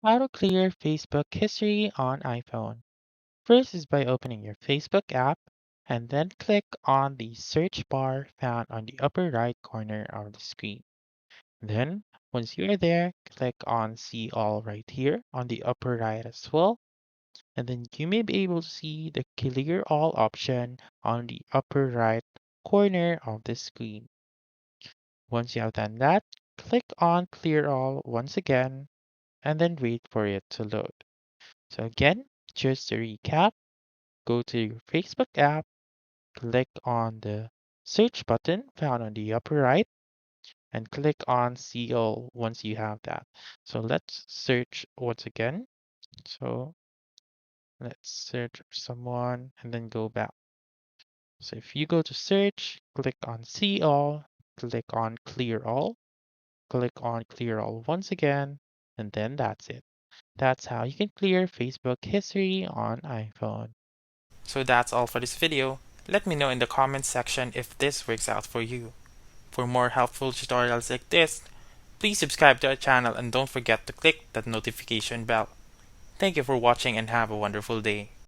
How to clear Facebook history on iPhone. First is by opening your Facebook app and then click on the search bar found on the upper right corner of the screen. Then, once you are there, click on See All right here on the upper right as well. And then you may be able to see the Clear All option on the upper right corner of the screen. Once you have done that, click on Clear All once again and then wait for it to load. So again, just to recap, go to your Facebook app, click on the search button found on the upper right, and click on See All once you have that. So let's search once again. So let's search for someone and then go back. So if you go to search, click on See All, click on Clear All, click on Clear All once again, and then that's it. That's how you can clear Facebook history on iPhone. So that's all for this video. Let me know in the comments section if this works out for you. For more helpful tutorials like this, please subscribe to our channel and don't forget to click that notification bell. Thank you for watching and have a wonderful day.